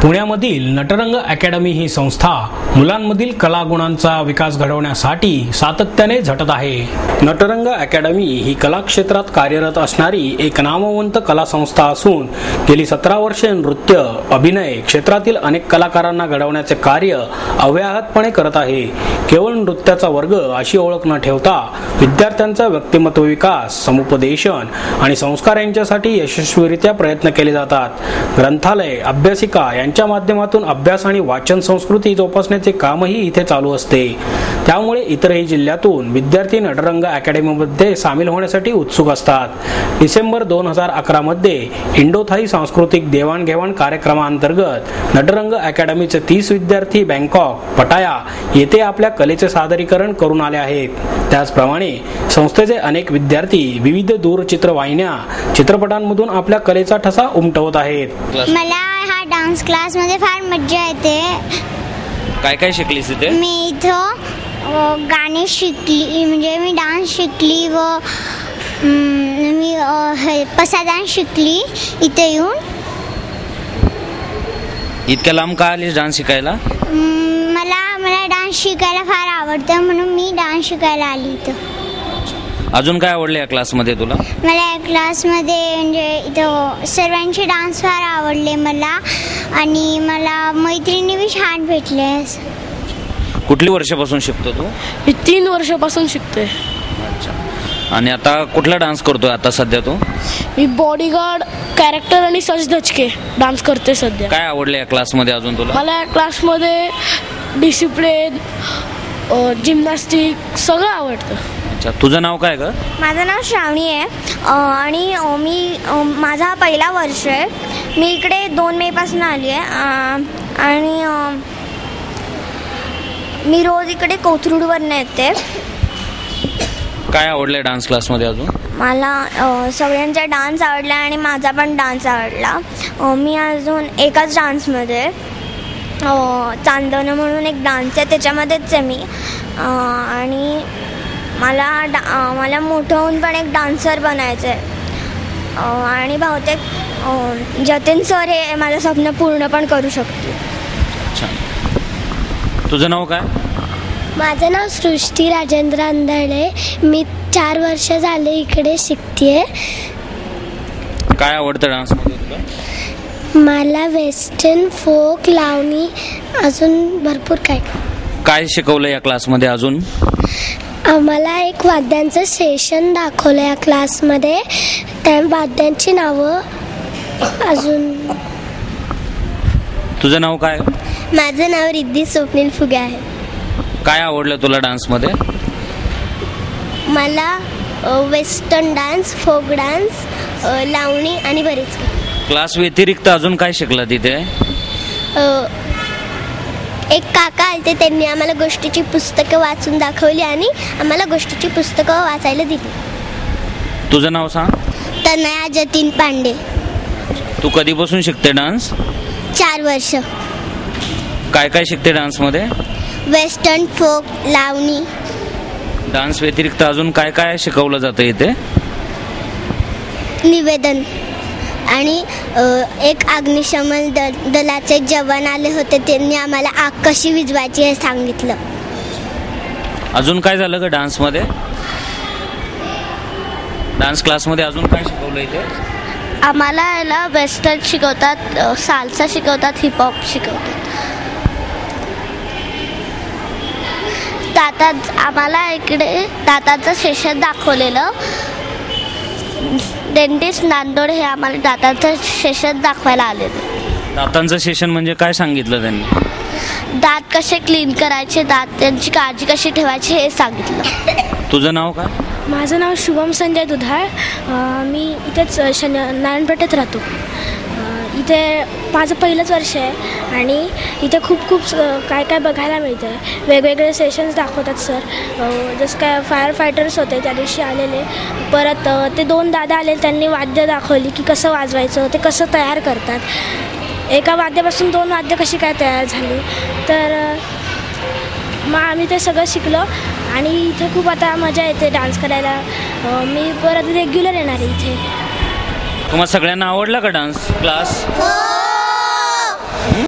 पुण्यामधील नटरंग अकॅडमी ही संस्था मुलांमधील कलागुणांचा विकास घडवण्यासाठी सातत्याने झटत आहे। नटरंग अकॅडमी ही कला क्षेत्रात कार्यरत असणारी एक नामवंत कला संस्था असून गेली 17 वर्षे नृत्य, अभिनय क्षेत्रातील अनेक कलाकारांना घडवण्याचे कार्य अव्याहतपणे करत आहे। केवळ नृत्याचा वर्ग अशी ओळख न ठेवता विद्यार्थ्यांचा व्यक्तिमत्व विकास, समुपदेशन आणि संस्कार यांच्यासाठी यशस्वीरित्या प्रयत्न केले जातात। ग्रंथालय, अभ्यासिका यांच्या माध्यमातून अभ्यास आणि वाचन संस्कृती जोपासण्याचे कामही इथे चालू असते। त्यामुळे इतरही जिल्ह्यातून विद्यार्थी नटरंग अकॅडमीमध्ये सामील होण्यासाठी उत्सुक असतात। डिसेंबर 2011 मध्ये इंडो-थाई सांस्कृतिक देवाणघेवाण कार्यक्रमाअंतर्गत नटरंग अकॅडमीचे 30 विद्यार्थी बँकॉक, पटाया येथे आपल्या कलेचे सादरीकरण करून आले आहेत। त्याचप्रमाणे संस्थेचे अनेक विद्यार्थी विविध दूरचित्रवाहिन्या, चित्रपटांमधून आपल्या कलेचा ठसा उमटवत आहेत। मला हा डान्स क्लास मध्ये फार मजा येते। काय काय शिकलीस इथे? मी इथं गाणे शिकली, म्हणजे मी डान्स शिकली व मी पसा डान्स शिकली इथे येऊन। इतक्या लांब का आलीस डान्स शिकायला? मला डान्स शिकायला फार आवडतं, म्हणून मी डान्स शिकायला आली इथं। अजून काय आवडले या क्लासमध्ये तुला? मला या क्लासमध्ये म्हणजे इथं सर्वांचे डान्स फार आवडले मला, आणि मला मैत्रिणी बी छान भेटले। कुठली वर्षापासून शिकतो तू? मी 3 वर्षापासून शिकते। अच्छा, आणि आता कुठला डान्स करतोय आता सध्या तू? मी बॉडीगार्ड, कॅरेक्टर आणि सच धचके डान्स करते सध्या। काय आवडले या क्लासमध्ये अजून तुला? मला या क्लासमध्ये डिसिप्लिन, जिम्नॅस्टिक सगळं आवडतं। अच्छा, तुझं नाव काय ग? माझं नाव श्रावणी आहे, आणि माझा हा पहिला वर्ष आहे। मी इकडे 2 मे पासून आली आहे, आणि मी रोज इकडे कोथरूडवरनं येते। काय आवडलंय डान्स क्लासमध्ये अजून? मला सगळ्यांचा डान्स आवडला आणि माझा पण डान्स आवडला। मी अजून एकाच डान्समध्ये, चांदणं म्हणून एक डान्स आहे त्याच्यामध्येच आहे मी, आणि मला मोठं होऊन पण एक डान्सर बनायचं आहे, आणि बहुतेक जतीन सर हे माझं स्वप्न पूर्ण पण करू शकतील। तुझं नाव काय? माझं नाव सृष्टी राजेंद्र अंधळे। मी 4 वर्ष झाले इकडे शिकतेय। काय आवडतं डान्समध्ये तुला? मला वेस्टर्न, फोक, लावणी, अजून भरपूर काय शिकवलं या क्लासमध्ये अजून? आम्हाला एक वाद्यांचं सेशन दाखवलं या क्लासमध्ये। त्या वाद्यांची नावं अजून। तुझं नाव काय? माझं नाव रिद्धी स्वप्नील फुगे आहे। काय आवडलं तुला डान्समध्ये? मला वेस्टर्न डान्स, फोक डान्स, लावणी आणि बरेच काही। क्लास व्यतिरिक्त अजून काय शिकलं तिथे? एक काका आलते, त्यांनी आम्हाला गोष्टीची पुस्तकं वाचून दाखवली आणि आम्हाला गोष्टीची पुस्तकं वाचायला दिली। तुझं नाव सांग? तनया जतीन पांडे। तू कधीपासून शिकते डान्स? 4 वर्ष। काय काय शिकते डान्समध्ये? वेस्टर्न, फोक, लावणी। डान्स व्यतिरिक्त अजून काय काय शिकवलं जातं इथे? निवेदन, आणि एक अग्निशमन दलाचे जवान आले होते, त्यांनी आम्हाला आग कशी विझवायची हे सांगितलं। अजून काय झालं ग डान्समध्ये? डान्स क्लासमध्ये अजून काय शिकवलं इथे? आम्हाला याला वेस्टर्न शिकवतात, साल्सा शिकवतात, हिपहॉप शिकवतात। आम्हाला इकडे दाताचं सेशन दाखवलेलं। डेंटिस्ट नांदोड हे आम्हाला दाताचं सेशन दाखवायला आलेलं। दातांचं सेशन म्हणजे काय सांगितलं त्यांनी? दात कसे क्लीन करायचे, दात त्यांची काळजी कशी ठेवायची हे सांगितलं। तुझं नाव काय? माझं नाव शुभम संजय दुधाळ। मी इथेच नारायणपेठेत राहतो। इथे माझं पहिलंच वर्ष आहे, आणि इथे खूप काय काय बघायला मिळतं आहे। वेगवेगळे सेशन्स दाखवतात सर, जसं काय फायर फायटर्स होते त्या दिवशी आलेले। परत ते 2 दादा आले, त्यांनी वाद्य दाखवली की कसं वाजवायचं, ते कसं तयार करतात, एका वाद्यापासून 2 वाद्य कशी काय तयार झाली। तर मग आम्ही ते सगळं शिकलो, आणि इथे खूप आता मजा येते डान्स करायला। मी परत रेग्युलर येणार आहे इथे। तुम्हाला सगळ्यांना आवडला का डान्स क्लास?